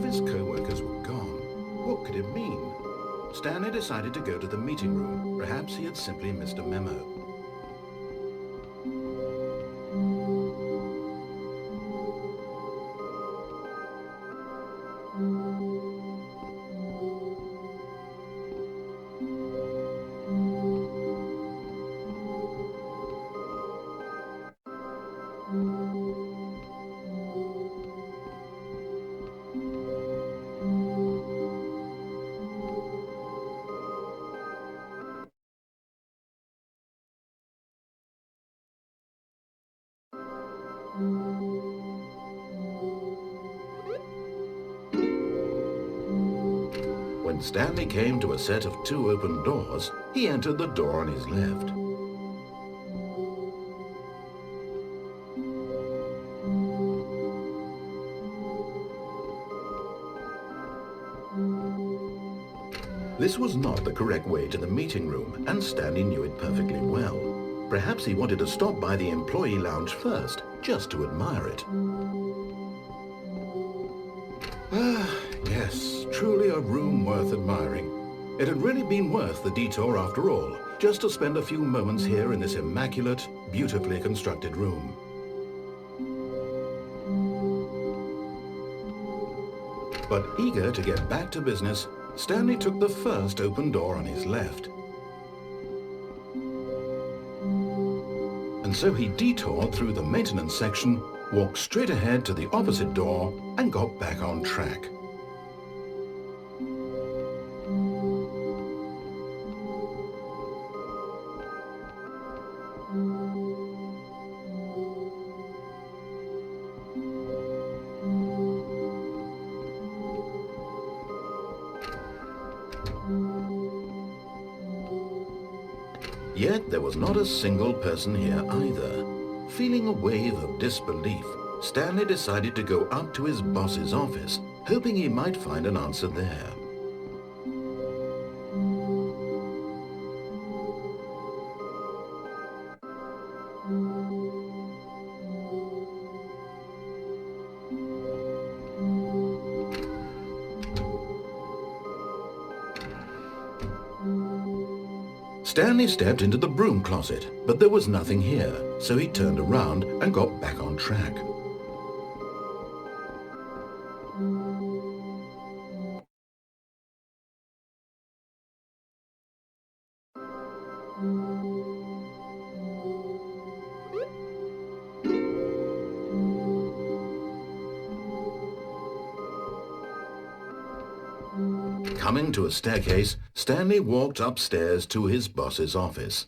his co-workers were gone, what could it mean? Stanley decided to go to the meeting room. Perhaps he had simply missed a memo. When Stanley came to a set of 2 open doors, he entered the door on his left. This was not the correct way to the meeting room, and Stanley knew it perfectly well. Perhaps he wanted to stop by the employee lounge first, just to admire it. Yes, truly a room worth admiring. It had really been worth the detour after all, just to spend a few moments here in this immaculate, beautifully constructed room. But eager to get back to business, Stanley took the first open door on his left. And so he detoured through the maintenance section, walked straight ahead to the opposite door, and got back on track. Yet there was not a single person here either. Feeling a wave of disbelief, Stanley decided to go up to his boss's office, hoping he might find an answer there. Stanley stepped into the broom closet, but there was nothing here, so he turned around and got back on track. Coming to a staircase, Stanley walked upstairs to his boss's office.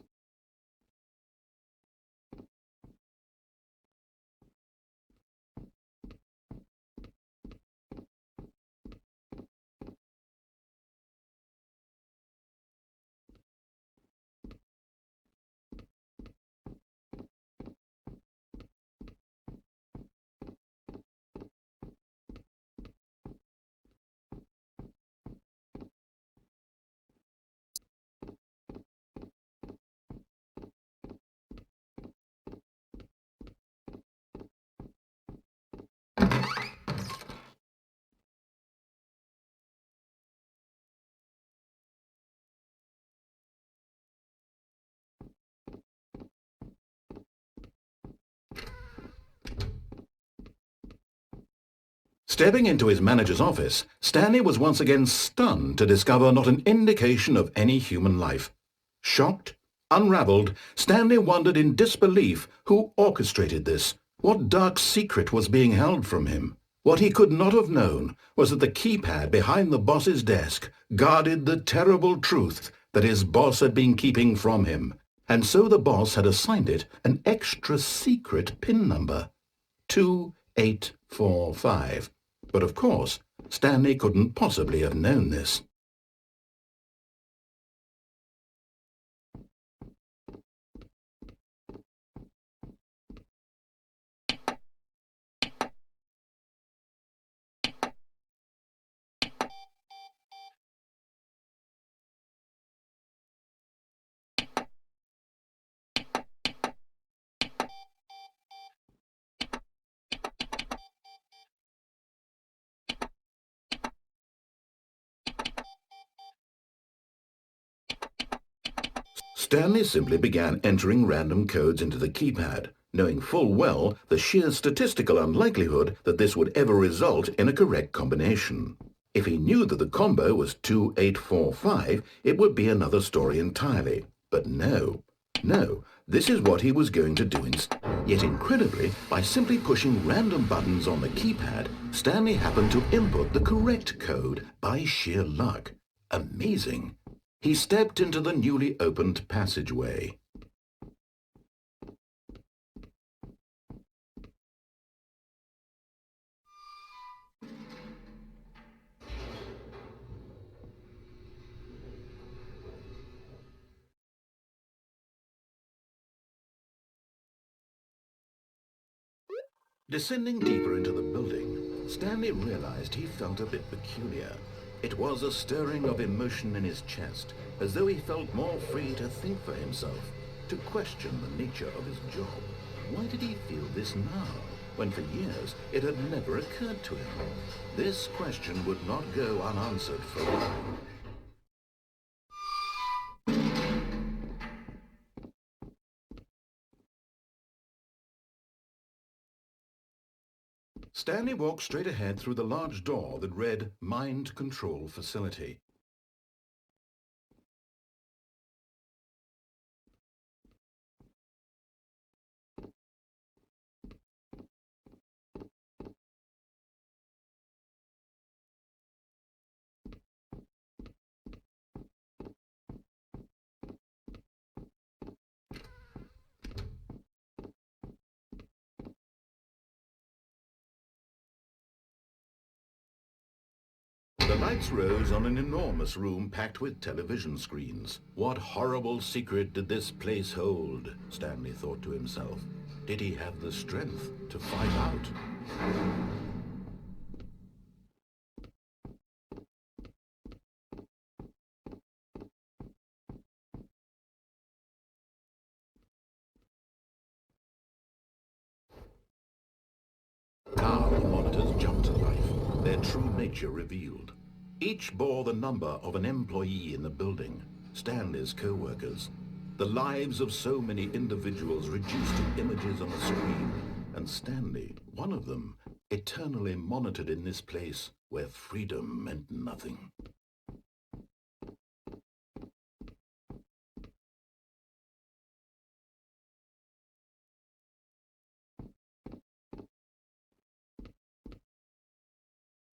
Stepping into his manager's office, Stanley was once again stunned to discover not an indication of any human life. Shocked, unraveled, Stanley wondered in disbelief who orchestrated this. What dark secret was being held from him? What he could not have known was that the keypad behind the boss's desk guarded the terrible truth that his boss had been keeping from him, and so the boss had assigned it an extra secret PIN number, 2845. But of course, Stanley couldn't possibly have known this. Stanley simply began entering random codes into the keypad, knowing full well the sheer statistical unlikelihood that this would ever result in a correct combination. If he knew that the combo was 2845, it would be another story entirely. But no, this is what he was going to do instead. Yet incredibly, by simply pushing random buttons on the keypad, Stanley happened to input the correct code by sheer luck. Amazing. He stepped into the newly opened passageway. Descending deeper into the building, Stanley realized he felt a bit peculiar. It was a stirring of emotion in his chest, as though he felt more free to think for himself, to question the nature of his job. Why did he feel this now, when for years it had never occurred to him? This question would not go unanswered for long. Stanley walked straight ahead through the large door that read Mind Control Facility. The lights rose on an enormous room packed with television screens. What horrible secret did this place hold? Stanley thought to himself. Did he have the strength to find out? Now the monitors jumped to life, their true nature revealed. Each bore the number of an employee in the building, Stanley's co-workers. The lives of so many individuals reduced to images on a screen, and Stanley, one of them, eternally monitored in this place where freedom meant nothing.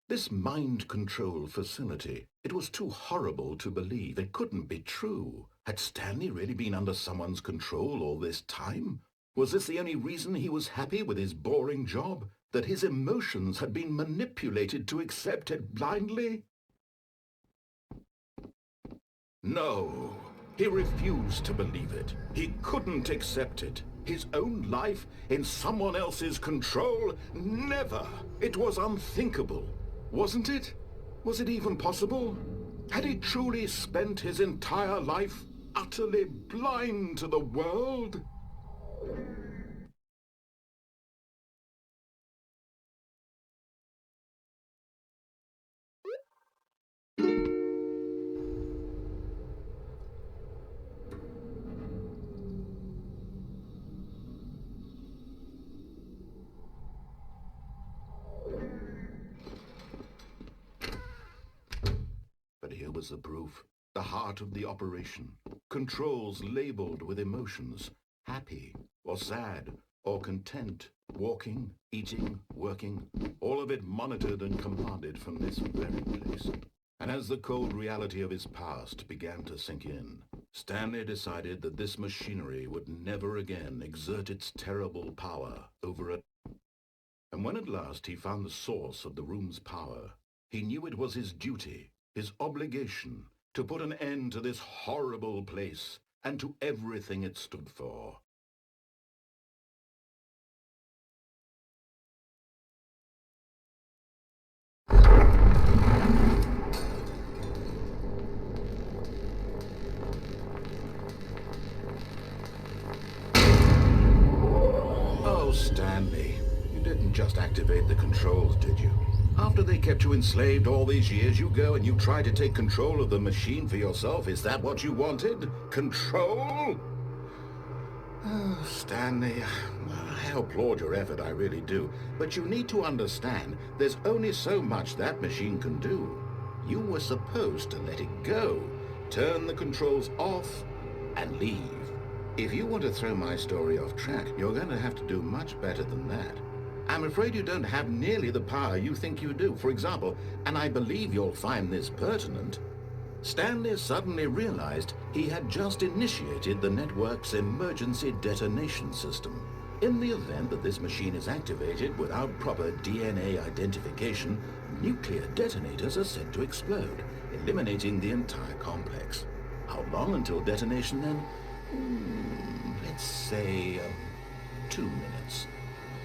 This mind control facility, it was too horrible to believe. It couldn't be true. Had Stanley really been under someone's control all this time? Was this the only reason he was happy with his boring job? That his emotions had been manipulated to accept it blindly? No, he refused to believe it. He couldn't accept it. His own life in someone else's control? Never! It was unthinkable. Wasn't it? Was it even possible? Had he truly spent his entire life utterly blind to the world? But here was the proof, the heart of the operation. Controls labeled with emotions, happy or sad or content, walking, eating, working, all of it monitored and commanded from this very place. And as the cold reality of his past began to sink in, Stanley decided that this machinery would never again exert its terrible power over it. And when at last he found the source of the room's power, he knew it was his duty, his obligation, to put an end to this horrible place and to everything it stood for. Oh, Stanley, you didn't just activate the controls, did you? After they kept you enslaved all these years, you go and you try to take control of the machine for yourself. Is that what you wanted? Control? Oh, Stanley, I applaud your effort, I really do. But you need to understand, there's only so much that machine can do. You were supposed to let it go, turn the controls off, and leave. If you want to throw my story off track, you're going to have to do much better than that. I'm afraid you don't have nearly the power you think you do. For example, and I believe you'll find this pertinent, Stanley suddenly realized he had just initiated the network's emergency detonation system. In the event that this machine is activated without proper DNA identification, nuclear detonators are said to explode, eliminating the entire complex. How long until detonation then? Let's say 2 minutes.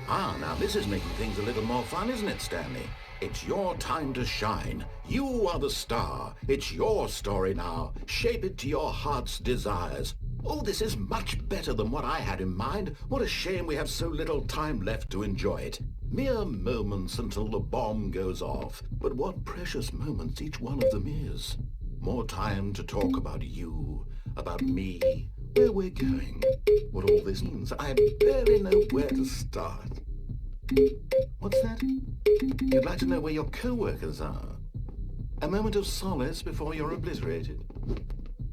Ah, now this is making things a little more fun, isn't it, Stanley? It's your time to shine. You are the star. It's your story now. Shape it to your heart's desires. Oh, this is much better than what I had in mind. What a shame we have so little time left to enjoy it. Mere moments until the bomb goes off. But what precious moments each one of them is. More time to talk about you, about me, where we're going, what all this means. I barely know where to start. What's that? You'd like to know where your co-workers are? A moment of solace before you're obliterated?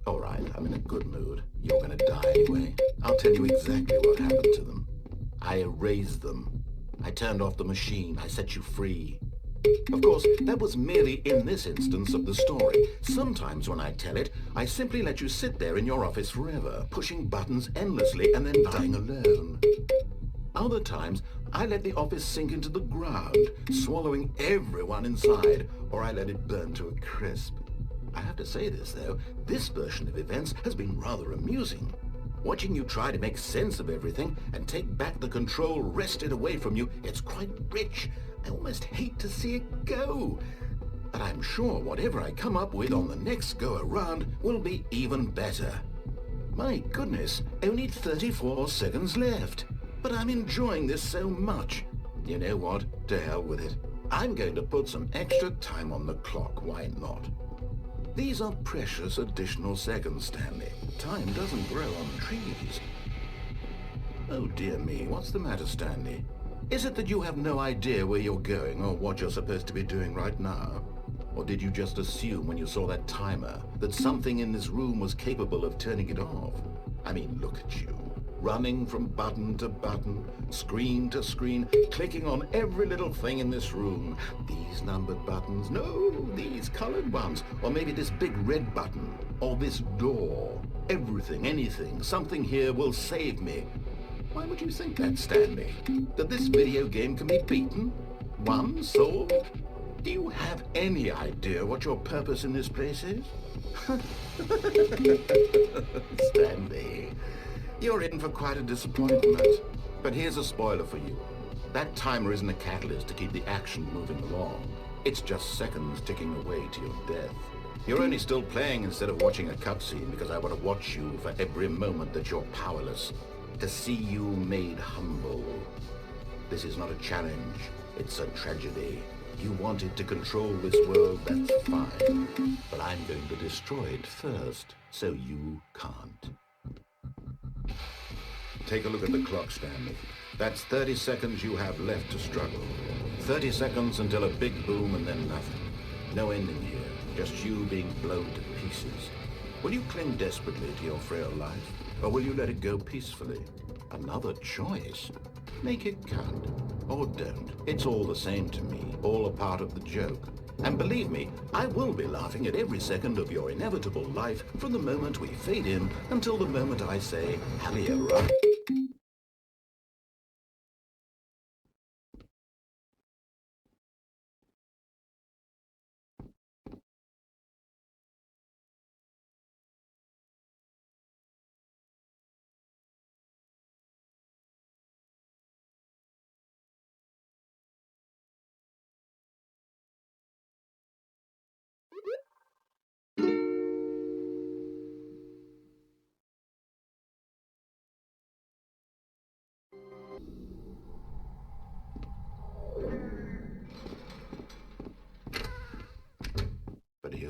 All right, I'm in a good mood. You're gonna die anyway. I'll tell you exactly what happened to them. I erased them. I turned off the machine. I set you free. Of course, that was merely in this instance of the story. Sometimes when I tell it, I simply let you sit there in your office forever, pushing buttons endlessly and then dying alone. Other times, I let the office sink into the ground, swallowing everyone inside, or I let it burn to a crisp. I have to say this, though, this version of events has been rather amusing. Watching you try to make sense of everything and take back the control wrested away from you, it's quite rich. I almost hate to see it go. But I'm sure whatever I come up with on the next go-around will be even better. My goodness, only 34 seconds left. But I'm enjoying this so much. You know what? To hell with it. I'm going to put some extra time on the clock, why not? These are precious additional seconds, Stanley. Time doesn't grow on trees. Oh dear me, what's the matter, Stanley? Is it that you have no idea where you're going or what you're supposed to be doing right now? Or did you just assume when you saw that timer that something in this room was capable of turning it off? I mean, look at you. Running from button to button, screen to screen, clicking on every little thing in this room. These numbered buttons, no, these colored ones. Or maybe this big red button, or this door. Everything, anything, something here will save me. Why would you think that, Stanley? That this video game can be beaten? Won? Solved? Do you have any idea what your purpose in this place is? Stanley, you're in for quite a disappointment. But here's a spoiler for you. That timer isn't a catalyst to keep the action moving along. It's just seconds ticking away to your death. You're only still playing instead of watching a cutscene because I want to watch you for every moment that you're powerless. To see you made humble. This is not a challenge. It's a tragedy. You wanted to control this world, that's fine. But I'm going to destroy it first, so you can't. Take a look at the clock, Stanley. That's 30 seconds you have left to struggle. 30 seconds until a big boom and then nothing. No ending here, just you being blown to pieces. Will you cling desperately to your frail life, or will you let it go peacefully? Another choice. Make it count, or don't. It's all the same to me, all a part of the joke. And believe me, I will be laughing at every second of your inevitable life from the moment we fade in until the moment I say, Halliera.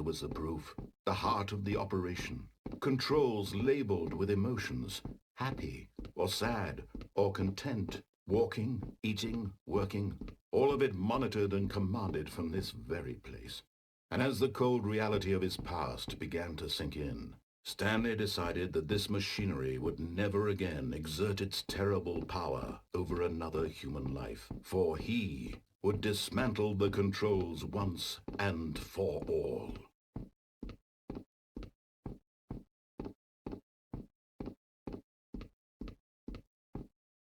was the proof, the heart of the operation. Controls labeled with emotions, happy or sad or content, walking, eating, working, all of it monitored and commanded from this very place. And as the cold reality of his past began to sink in, Stanley decided that this machinery would never again exert its terrible power over another human life, for he would dismantle the controls once and for all.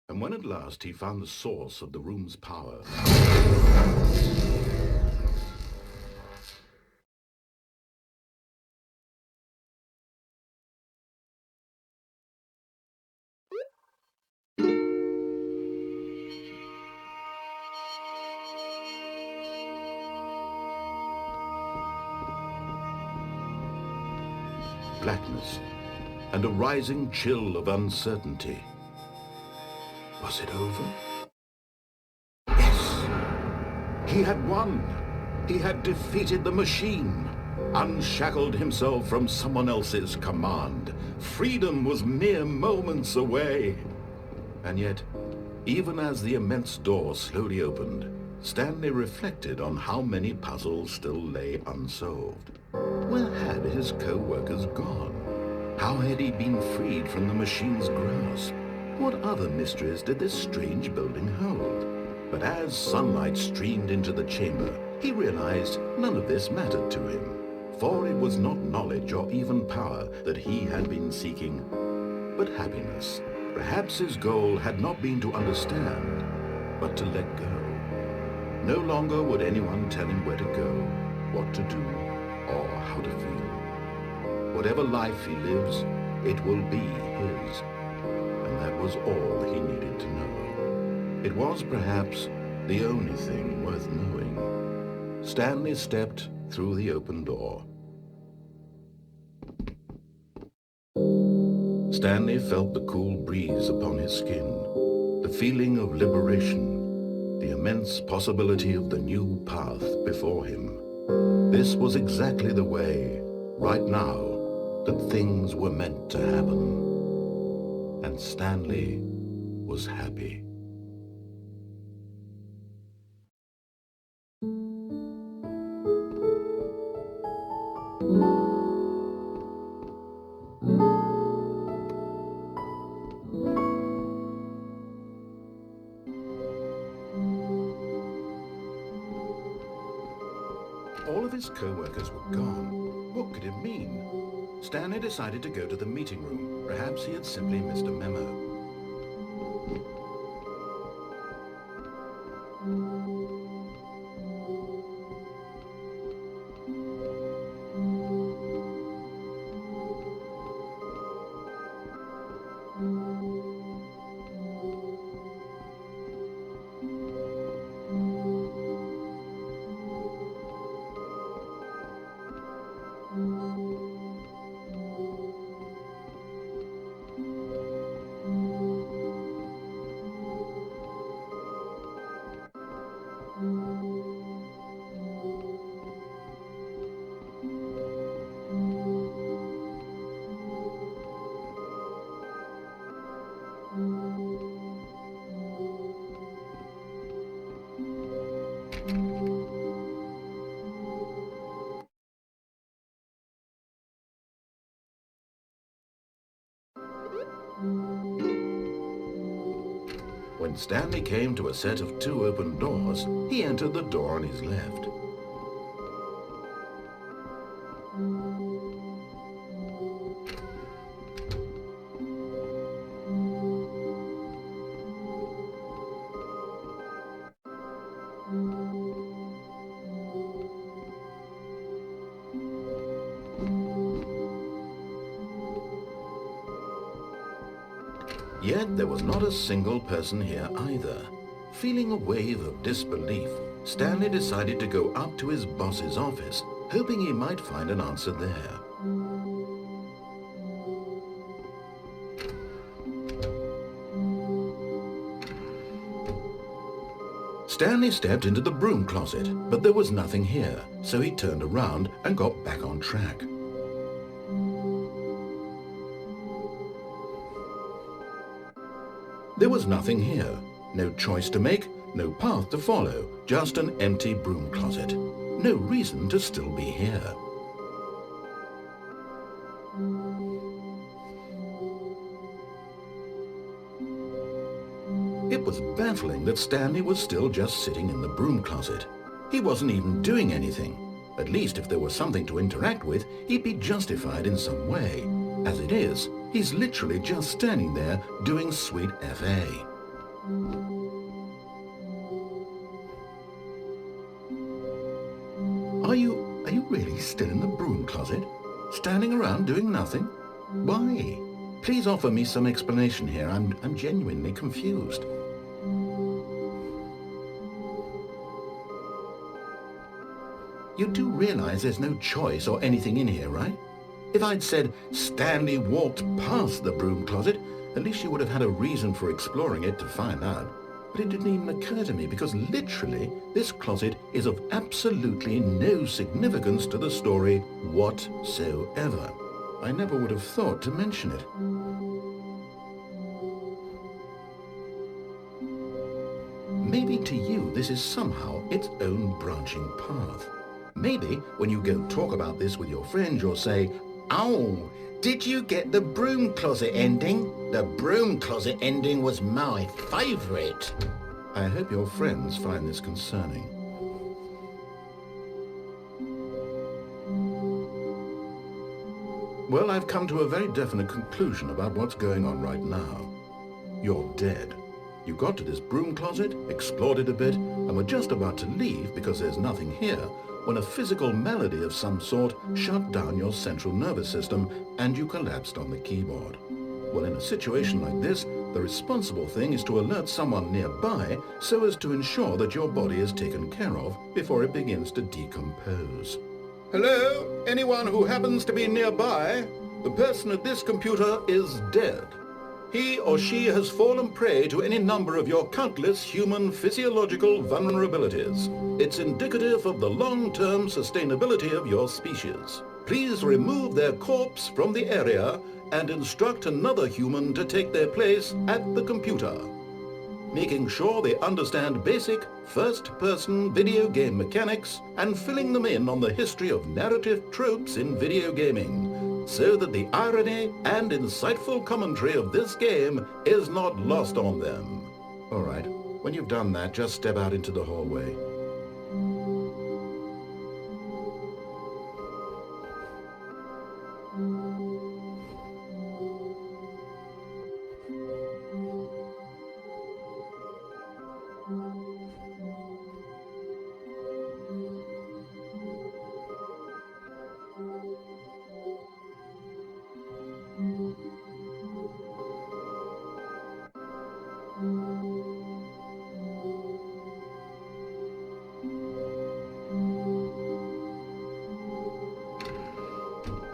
And when at last he found the source of the room's power, blackness and a rising chill of uncertainty. Was it over? Yes! He had won! He had defeated the machine, unshackled himself from someone else's command. Freedom was mere moments away. And yet, even as the immense door slowly opened, Stanley reflected on how many puzzles still lay unsolved. Where had his co-workers gone? How had he been freed from the machine's grasp? What other mysteries did this strange building hold? But as sunlight streamed into the chamber, he realized none of this mattered to him, for it was not knowledge or even power that he had been seeking, but happiness. Perhaps his goal had not been to understand, but to let go. No longer would anyone tell him where to go, what to do, or how to feel. Whatever life he lives, it will be his. And that was all he needed to know. It was perhaps the only thing worth knowing. Stanley stepped through the open door. Stanley felt the cool breeze upon his skin, the feeling of liberation, the immense possibility of the new path before him. This was exactly the way, right now, that things were meant to happen. And Stanley was happy. All of his co-workers were gone. What could it mean? Stanley decided to go to the meeting room. Perhaps he had simply missed a memo. When Stanley came to a set of 2 open doors, he entered the door on his left. Yet there was not a single person here either. Feeling a wave of disbelief, Stanley decided to go up to his boss's office, hoping he might find an answer there. Stanley stepped into the broom closet, but there was nothing here, so he turned around and got back on track. There was nothing here. No choice to make, no path to follow, just an empty broom closet. No reason to still be here. It was baffling that Stanley was still just sitting in the broom closet. He wasn't even doing anything. At least if there was something to interact with, he'd be justified in some way. As it is, he's literally just standing there doing sweet FA. Are you really still in the broom closet? Standing around doing nothing? Why? Please offer me some explanation here. I'm genuinely confused. You do realize there's no choice or anything in here, right? If I'd said Stanley walked past the broom closet, at least you would have had a reason for exploring it to find out. But it didn't even occur to me because literally this closet is of absolutely no significance to the story whatsoever. I never would have thought to mention it. Maybe to you this is somehow its own branching path. Maybe when you go talk about this with your friends, you'll say, "Oh, did you get the broom closet ending? The broom closet ending was my favorite." I hope your friends find this concerning. Well, I've come to a very definite conclusion about what's going on right now. You're dead. You got to this broom closet, explored it a bit, and were just about to leave because there's nothing here, when a physical malady of some sort shut down your central nervous system and you collapsed on the keyboard. Well, in a situation like this, the responsible thing is to alert someone nearby so as to ensure that your body is taken care of before it begins to decompose. Hello? Anyone who happens to be nearby? The person at this computer is dead. He or she has fallen prey to any number of your countless human physiological vulnerabilities. It's indicative of the long-term sustainability of your species. Please remove their corpse from the area and instruct another human to take their place at the computer, making sure they understand basic first-person video game mechanics and filling them in on the history of narrative tropes in video gaming, so that the irony and insightful commentary of this game is not lost on them. All right, when you've done that, just step out into the hallway.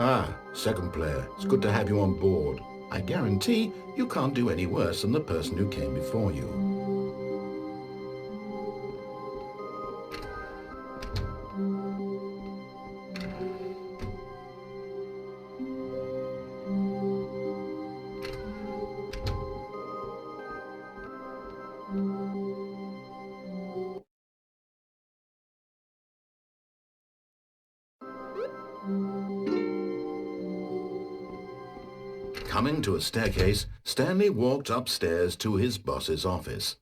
Ah, second player, it's good to have you on board. I guarantee you can't do any worse than the person who came before you. Coming to a staircase, Stanley walked upstairs to his boss's office.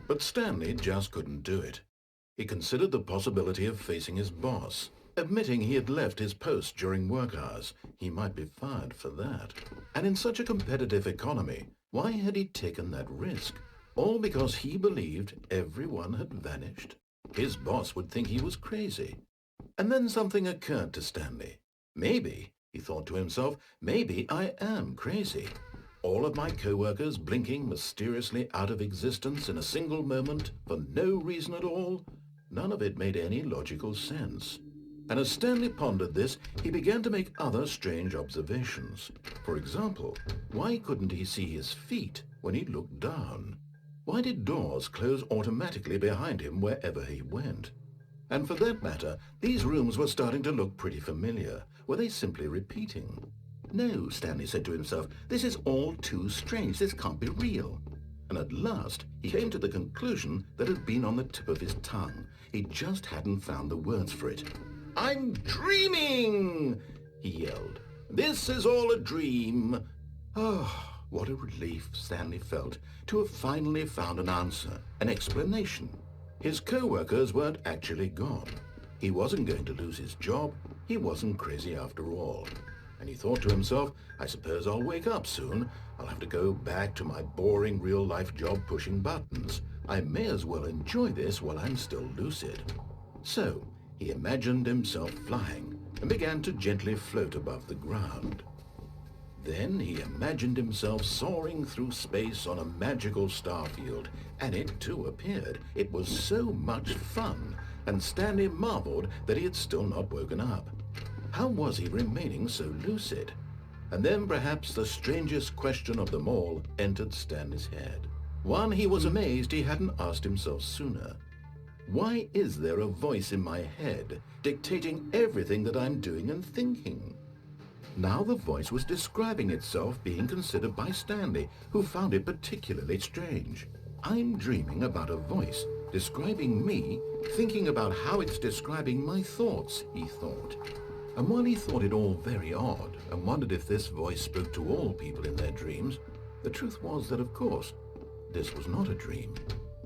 But Stanley just couldn't do it. He considered the possibility of facing his boss, admitting he had left his post during work hours. He might be fired for that. And in such a competitive economy, why had he taken that risk? all because he believed everyone had vanished. His boss would think he was crazy. And then something occurred to Stanley. Maybe, he thought to himself, maybe I am crazy. All of my co-workers blinking mysteriously out of existence in a single moment for no reason at all. None of it made any logical sense. And as Stanley pondered this, he began to make other strange observations. For example, why couldn't he see his feet when he looked down? Why did doors close automatically behind him wherever he went? And for that matter, these rooms were starting to look pretty familiar. Were they simply repeating? No, Stanley said to himself, this is all too strange. This can't be real. And at last, he came to the conclusion that had been on the tip of his tongue. He just hadn't found the words for it. "I'm dreaming!" he yelled. "This is all a dream." Oh, what a relief Stanley felt to have finally found an answer, an explanation. His co-workers weren't actually gone. He wasn't going to lose his job. He wasn't crazy after all. And he thought to himself, I suppose I'll wake up soon. I'll have to go back to my boring real-life job pushing buttons. I may as well enjoy this while I'm still lucid. So he imagined himself flying and began to gently float above the ground. Then he imagined himself soaring through space on a magical starfield, and it too appeared. It was so much fun, and Stanley marveled that he had still not woken up. How was he remaining so lucid? And then perhaps the strangest question of them all entered Stanley's head. One he was amazed he hadn't asked himself sooner. Why is there a voice in my head dictating everything that I'm doing and thinking? Now the voice was describing itself being considered by Stanley, who found it particularly strange. I'm dreaming about a voice describing me, thinking about how it's describing my thoughts, he thought. And while he thought it all very odd and wondered if this voice spoke to all people in their dreams, the truth was that, of course, this was not a dream.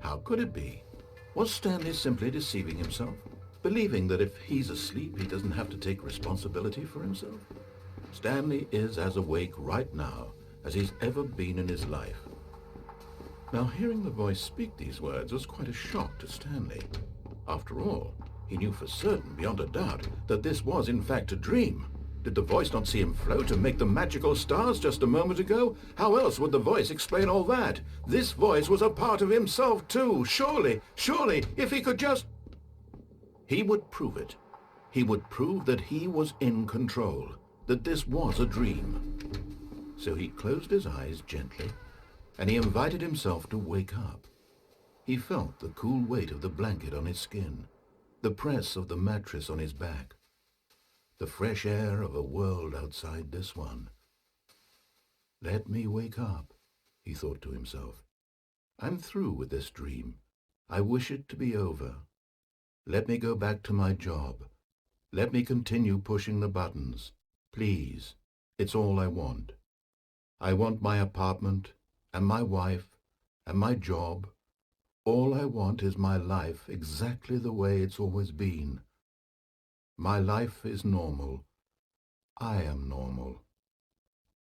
How could it be? Was Stanley simply deceiving himself, believing that if he's asleep he doesn't have to take responsibility for himself? Stanley is as awake right now as he's ever been in his life. Now, hearing the voice speak these words was quite a shock to Stanley. After all, he knew for certain, beyond a doubt, that this was in fact a dream. Did the voice not see him float and make the magical stars just a moment ago? How else would the voice explain all that? This voice was a part of himself too. Surely, if he could just... He would prove it. He would prove that he was in control, that this was a dream. So he closed his eyes gently, and he invited himself to wake up. He felt the cool weight of the blanket on his skin, the press of the mattress on his back, the fresh air of a world outside this one. Let me wake up, he thought to himself. I'm through with this dream. I wish it to be over. Let me go back to my job. Let me continue pushing the buttons. Please, it's all I want. I want my apartment and my wife and my job. All I want is my life exactly the way it's always been. My life is normal. I am normal.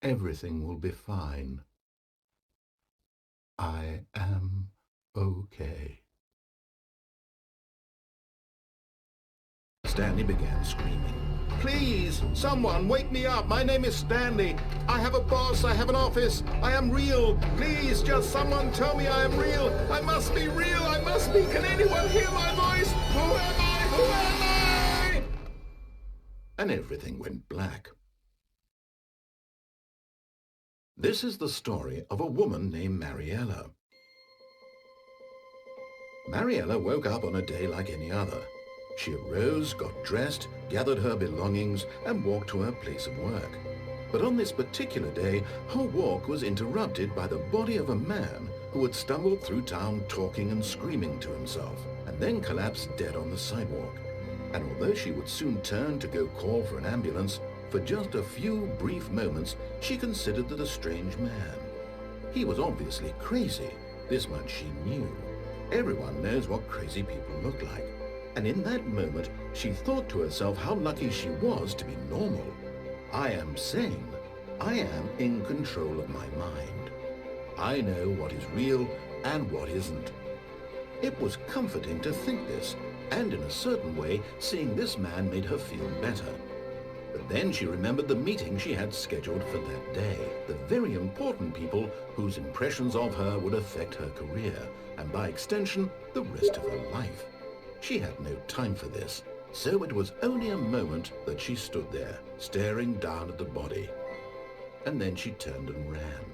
Everything will be fine. I am okay. Stanley began screaming. Please, someone, wake me up. My name is Stanley. I have a boss. I have an office. I am real. Please, just someone tell me I am real. I must be real. I must be. Can anyone hear my voice? Who am I? Who am I? And everything went black. This is the story of a woman named Mariella. Mariella woke up on a day like any other. She arose, got dressed, gathered her belongings, and walked to her place of work. But on this particular day, her walk was interrupted by the body of a man who had stumbled through town talking and screaming to himself, and then collapsed dead on the sidewalk. And although she would soon turn to go call for an ambulance, for just a few brief moments she considered that a strange man. He was obviously crazy. This much she knew. Everyone knows what crazy people look like. And in that moment, she thought to herself how lucky she was to be normal. I am sane. I am in control of my mind. I know what is real and what isn't. It was comforting to think this, and in a certain way, seeing this man made her feel better. But then she remembered the meeting she had scheduled for that day, the very important people whose impressions of her would affect her career, and by extension, the rest of her life. She had no time for this, so it was only a moment that she stood there, staring down at the body. And then she turned and ran.